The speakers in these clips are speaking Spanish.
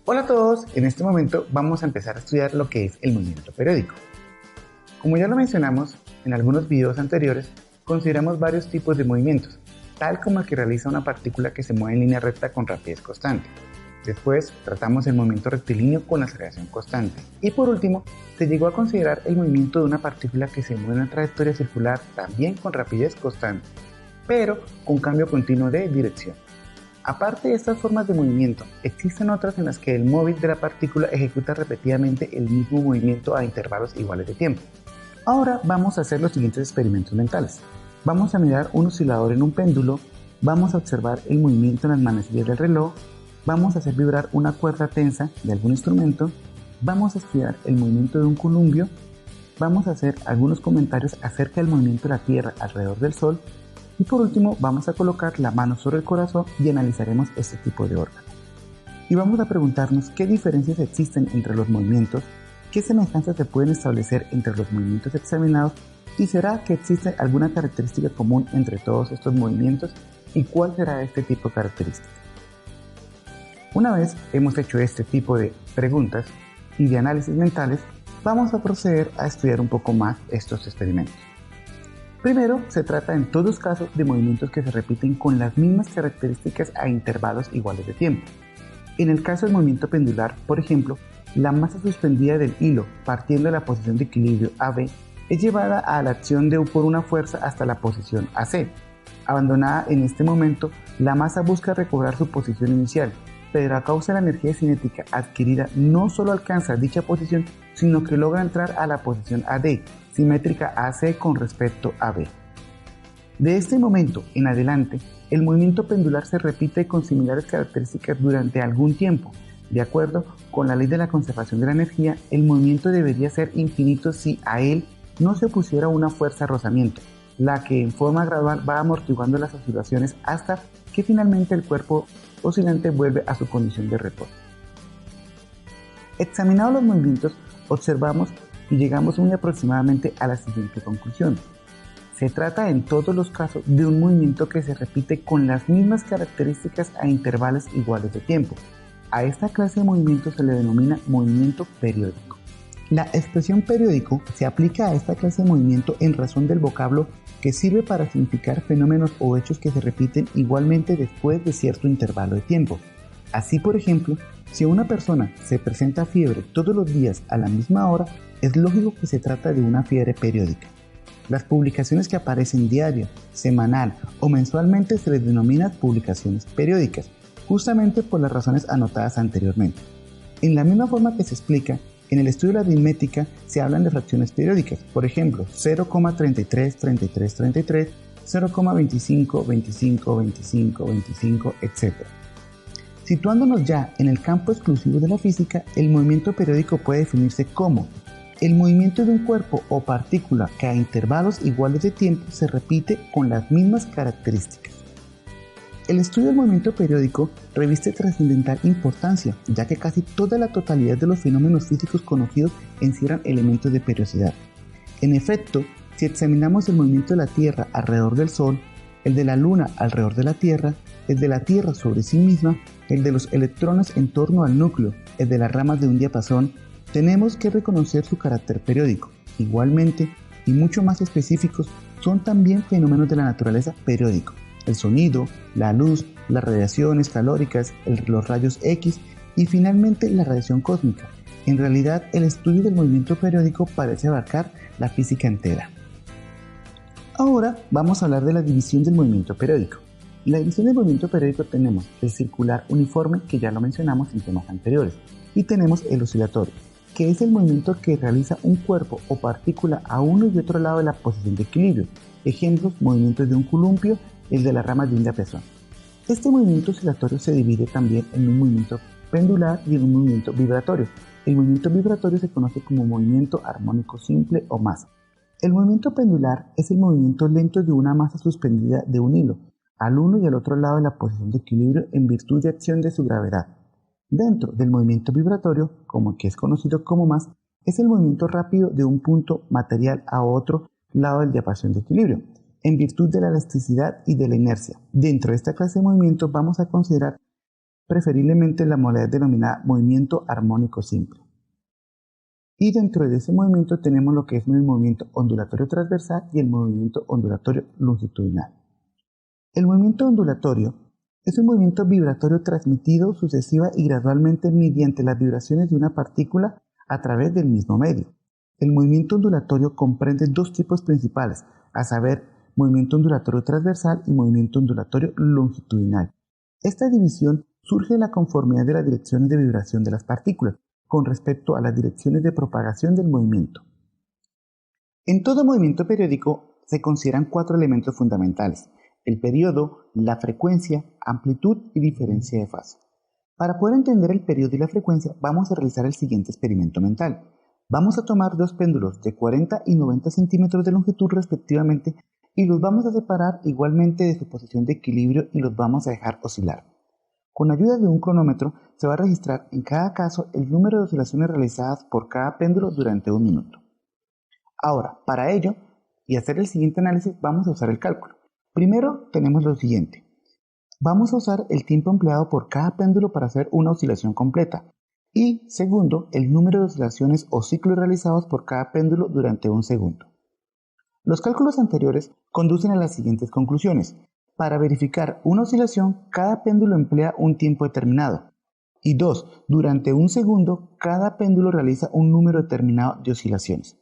Hola a todos, en este momento vamos a empezar a estudiar lo que es el movimiento periódico. Como ya lo mencionamos en algunos videos anteriores, consideramos varios tipos de movimientos, tal como el que realiza una partícula que se mueve en línea recta con rapidez constante. Después tratamos el movimiento rectilíneo con aceleración constante. Y por último, se llegó a considerar el movimiento de una partícula que se mueve en una trayectoria circular también con rapidez constante, pero con cambio continuo de dirección. Aparte de estas formas de movimiento, existen otras en las que el móvil de la partícula ejecuta repetidamente el mismo movimiento a intervalos iguales de tiempo. Ahora vamos a hacer los siguientes experimentos mentales. Vamos a mirar un oscilador en un péndulo, vamos a observar el movimiento en las manecillas del reloj, vamos a hacer vibrar una cuerda tensa de algún instrumento, vamos a estudiar el movimiento de un columpio, vamos a hacer algunos comentarios acerca del movimiento de la Tierra alrededor del Sol y por último vamos a colocar la mano sobre el corazón y analizaremos este tipo de órgano. Y vamos a preguntarnos qué diferencias existen entre los movimientos, qué semejanzas se pueden establecer entre los movimientos examinados y será que existe alguna característica común entre todos estos movimientos y cuál será este tipo de característica. Una vez hemos hecho este tipo de preguntas y de análisis mentales, vamos a proceder a estudiar un poco más estos experimentos. Primero, se trata en todos casos de movimientos que se repiten con las mismas características a intervalos iguales de tiempo. En el caso del movimiento pendular, por ejemplo, la masa suspendida del hilo partiendo de la posición de equilibrio AB es llevada a la acción de U por una fuerza hasta la posición AC. Abandonada en este momento, la masa busca recobrar su posición inicial, pero a causa de la energía cinética adquirida no solo alcanza dicha posición, sino que logra entrar a la posición AD, simétrica a AC con respecto a B. De este momento en adelante, el movimiento pendular se repite con similares características durante algún tiempo. De acuerdo con la ley de la conservación de la energía, el movimiento debería ser infinito si a él no se opusiera una fuerza de rozamiento, la que en forma gradual va amortiguando las oscilaciones hasta que finalmente el cuerpo oscilante vuelve a su condición de reposo. Examinados los movimientos, observamos y llegamos muy aproximadamente a la siguiente conclusión. Se trata en todos los casos de un movimiento que se repite con las mismas características a intervalos iguales de tiempo. A esta clase de movimiento se le denomina movimiento periódico. La expresión periódico se aplica a esta clase de movimiento en razón del vocablo que sirve para significar fenómenos o hechos que se repiten igualmente después de cierto intervalo de tiempo. Así, por ejemplo, si a una persona se presenta fiebre todos los días a la misma hora, es lógico que se trata de una fiebre periódica. Las publicaciones que aparecen diario, semanal o mensualmente se les denomina publicaciones periódicas, justamente por las razones anotadas anteriormente. En la misma forma que se explica, en el estudio de la aritmética se hablan de fracciones periódicas, por ejemplo 0,333333, 0,25, 25, 25, 25, etc. Situándonos ya en el campo exclusivo de la física, el movimiento periódico puede definirse como el movimiento de un cuerpo o partícula que a intervalos iguales de tiempo se repite con las mismas características. El estudio del movimiento periódico reviste trascendental importancia, ya que casi toda la totalidad de los fenómenos físicos conocidos encierran elementos de periodicidad. En efecto, si examinamos el movimiento de la Tierra alrededor del Sol, el de la Luna alrededor de la Tierra, el de la Tierra sobre sí misma, el de los electrones en torno al núcleo, el de las ramas de un diapasón, tenemos que reconocer su carácter periódico. Igualmente, y mucho más específicos, son también fenómenos de la naturaleza periódico. El sonido, la luz, las radiaciones calóricas, los rayos X y finalmente la radiación cósmica. En realidad, el estudio del movimiento periódico parece abarcar la física entera. Ahora vamos a hablar de la división del movimiento periódico. En la división del movimiento periódico tenemos el circular uniforme, que ya lo mencionamos en temas anteriores, y tenemos el oscilatorio, que es el movimiento que realiza un cuerpo o partícula a uno y otro lado de la posición de equilibrio. Ejemplos: movimientos de un columpio, el de las ramas de un diapasón. Este movimiento oscilatorio se divide también en un movimiento pendular y en un movimiento vibratorio. El movimiento vibratorio se conoce como movimiento armónico simple o masa. El movimiento pendular es el movimiento lento de una masa suspendida de un hilo, al uno y al otro lado de la posición de equilibrio en virtud de acción de su gravedad. Dentro del movimiento vibratorio, como que es conocido como masa, es el movimiento rápido de un punto material a otro lado del diapasón de equilibrio, en virtud de la elasticidad y de la inercia. Dentro de esta clase de movimientos vamos a considerar preferiblemente la modalidad denominada movimiento armónico simple. Y dentro de ese movimiento tenemos lo que es el movimiento ondulatorio transversal y el movimiento ondulatorio longitudinal. El movimiento ondulatorio es un movimiento vibratorio transmitido sucesiva y gradualmente mediante las vibraciones de una partícula a través del mismo medio. El movimiento ondulatorio comprende dos tipos principales, a saber, movimiento ondulatorio transversal y movimiento ondulatorio longitudinal. Esta división surge de la conformidad de las direcciones de vibración de las partículas con respecto a las direcciones de propagación del movimiento. En todo movimiento periódico se consideran cuatro elementos fundamentales: el periodo, la frecuencia, amplitud y diferencia de fase. Para poder entender el periodo y la frecuencia, vamos a realizar el siguiente experimento mental. Vamos a tomar dos péndulos de 40 y 90 centímetros de longitud respectivamente y los vamos a separar igualmente de su posición de equilibrio y los vamos a dejar oscilar. Con ayuda de un cronómetro se va a registrar en cada caso el número de oscilaciones realizadas por cada péndulo durante un minuto. Ahora, para ello y hacer el siguiente análisis vamos a usar el cálculo. Primero tenemos lo siguiente. Vamos a usar el tiempo empleado por cada péndulo para hacer una oscilación completa. Y segundo, el número de oscilaciones o ciclos realizados por cada péndulo durante un segundo. Los cálculos anteriores conducen a las siguientes conclusiones. Para verificar una oscilación, cada péndulo emplea un tiempo determinado. Y 2. Durante un segundo, cada péndulo realiza un número determinado de oscilaciones.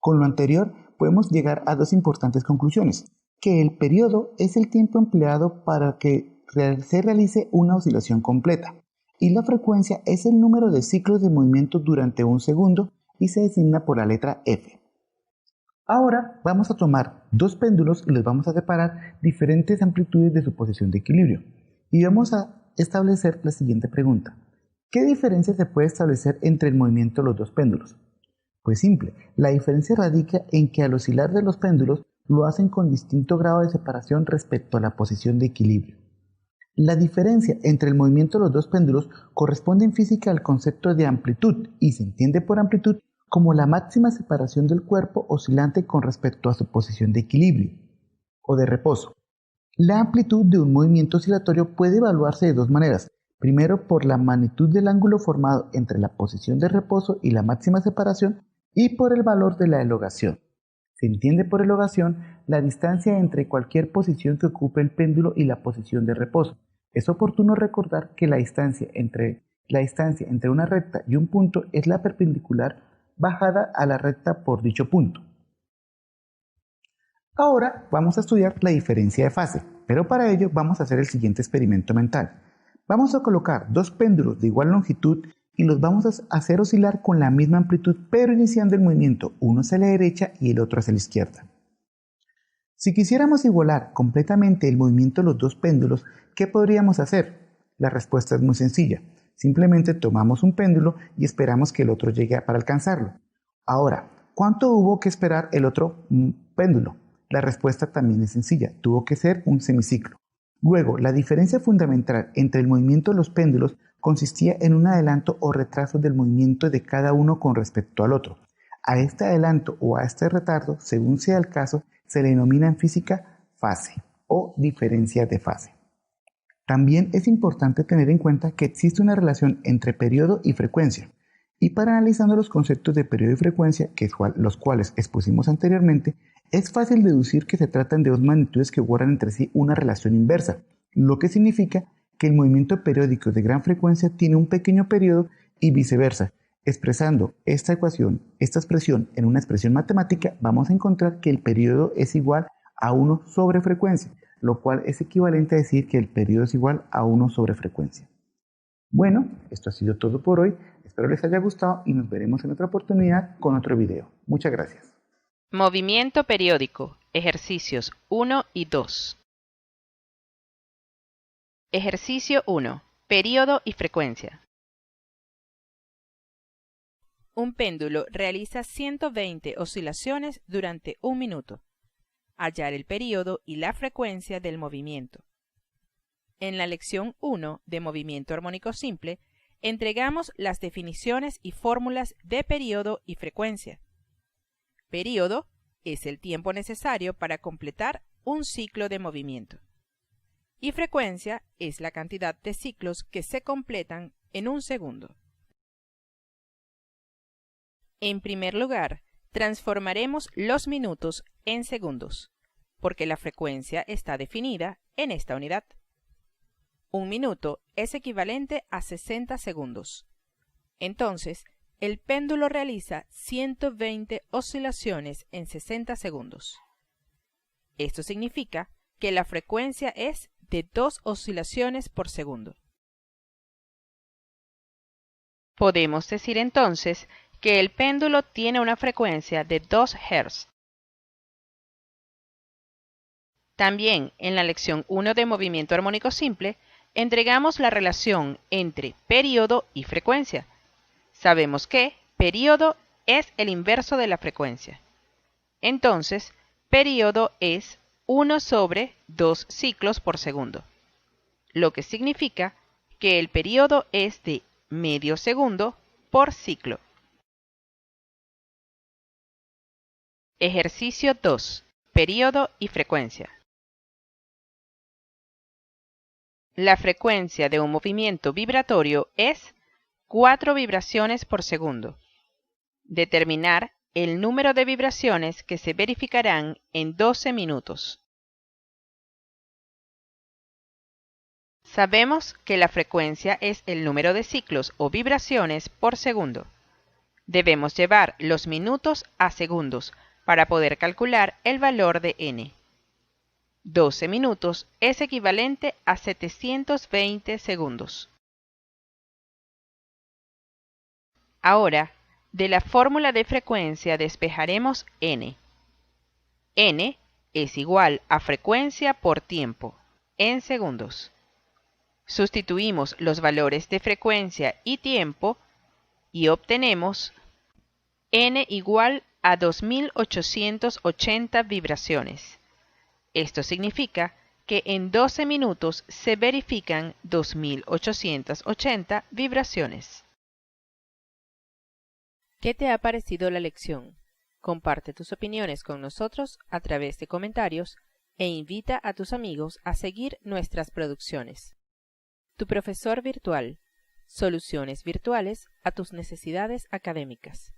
Con lo anterior, podemos llegar a dos importantes conclusiones. Que el periodo es el tiempo empleado para que se realice una oscilación completa. Y la frecuencia es el número de ciclos de movimiento durante un segundo y se designa por la letra F. Ahora vamos a tomar dos péndulos y les vamos a separar diferentes amplitudes de su posición de equilibrio. Y vamos a establecer la siguiente pregunta. ¿Qué diferencia se puede establecer entre el movimiento de los dos péndulos? Pues simple, la diferencia radica en que al oscilar de los péndulos lo hacen con distinto grado de separación respecto a la posición de equilibrio. La diferencia entre el movimiento de los dos péndulos corresponde en física al concepto de amplitud y se entiende por amplitud como la máxima separación del cuerpo oscilante con respecto a su posición de equilibrio o de reposo. La amplitud de un movimiento oscilatorio puede evaluarse de dos maneras. Primero, por la magnitud del ángulo formado entre la posición de reposo y la máxima separación y por el valor de la elongación. Se entiende por elongación la distancia entre cualquier posición que ocupe el péndulo y la posición de reposo. Es oportuno recordar que la distancia entre una recta y un punto es la perpendicular bajada a la recta por dicho punto. Ahora vamos a estudiar la diferencia de fase, pero para ello vamos a hacer el siguiente experimento mental. Vamos a colocar dos péndulos de igual longitud y los vamos a hacer oscilar con la misma amplitud, pero iniciando el movimiento uno hacia la derecha y el otro hacia la izquierda. Si quisiéramos igualar completamente el movimiento de los dos péndulos, ¿qué podríamos hacer? La respuesta es muy sencilla. Simplemente tomamos un péndulo y esperamos que el otro llegue para alcanzarlo. Ahora, ¿cuánto hubo que esperar el otro péndulo? La respuesta también es sencilla. Tuvo que ser un semiciclo. Luego, la diferencia fundamental entre el movimiento de los péndulos consistía en un adelanto o retraso del movimiento de cada uno con respecto al otro. A este adelanto o a este retardo, según sea el caso, se le denomina en física fase o diferencia de fase. También es importante tener en cuenta que existe una relación entre periodo y frecuencia. Y para analizando los conceptos de periodo y frecuencia, los cuales expusimos anteriormente, es fácil deducir que se tratan de dos magnitudes que guardan entre sí una relación inversa, lo que significa que el movimiento periódico de gran frecuencia tiene un pequeño periodo y viceversa. Expresando esta expresión en una expresión matemática, vamos a encontrar que el periodo es igual a 1 sobre frecuencia, lo cual es equivalente a decir que el periodo es igual a 1 sobre frecuencia. Bueno, esto ha sido todo por hoy. Espero les haya gustado y nos veremos en otra oportunidad con otro video. Muchas gracias. Movimiento periódico. Ejercicios 1 y 2. Ejercicio 1. Periodo y frecuencia. Un péndulo realiza 120 oscilaciones durante un minuto. Hallar el periodo y la frecuencia del movimiento. En la lección 1 de movimiento armónico simple, entregamos las definiciones y fórmulas de periodo y frecuencia. Periodo es el tiempo necesario para completar un ciclo de movimiento. y frecuencia es la cantidad de ciclos que se completan en un segundo. En primer lugar, transformaremos los minutos en segundos, porque la frecuencia está definida en esta unidad. Un minuto es equivalente a 60 segundos. Entonces, el péndulo realiza 120 oscilaciones en 60 segundos. Esto significa que la frecuencia es de 2 oscilaciones por segundo. Podemos decir entonces que el péndulo tiene una frecuencia de 2 Hz. También en la lección 1 de movimiento armónico simple, entregamos la relación entre período y frecuencia. Sabemos que período es el inverso de la frecuencia. Entonces, período es 1 sobre 2 ciclos por segundo, lo que significa que el período es de medio segundo por ciclo. Ejercicio 2. Período y frecuencia. La frecuencia de un movimiento vibratorio es 4 vibraciones por segundo. Determinar el número de vibraciones que se verificarán en 12 minutos. Sabemos que la frecuencia es el número de ciclos o vibraciones por segundo. Debemos llevar los minutos a segundos para poder calcular el valor de n. 12 minutos es equivalente a 720 segundos. Ahora, de la fórmula de frecuencia despejaremos n. n es igual a frecuencia por tiempo, en segundos. Sustituimos los valores de frecuencia y tiempo y obtenemos n igual a 2880 vibraciones. Esto significa que en 12 minutos se verifican 2880 vibraciones. ¿Qué te ha parecido la lección? Comparte tus opiniones con nosotros a través de comentarios e invita a tus amigos a seguir nuestras producciones. Tu profesor virtual. Soluciones virtuales a tus necesidades académicas.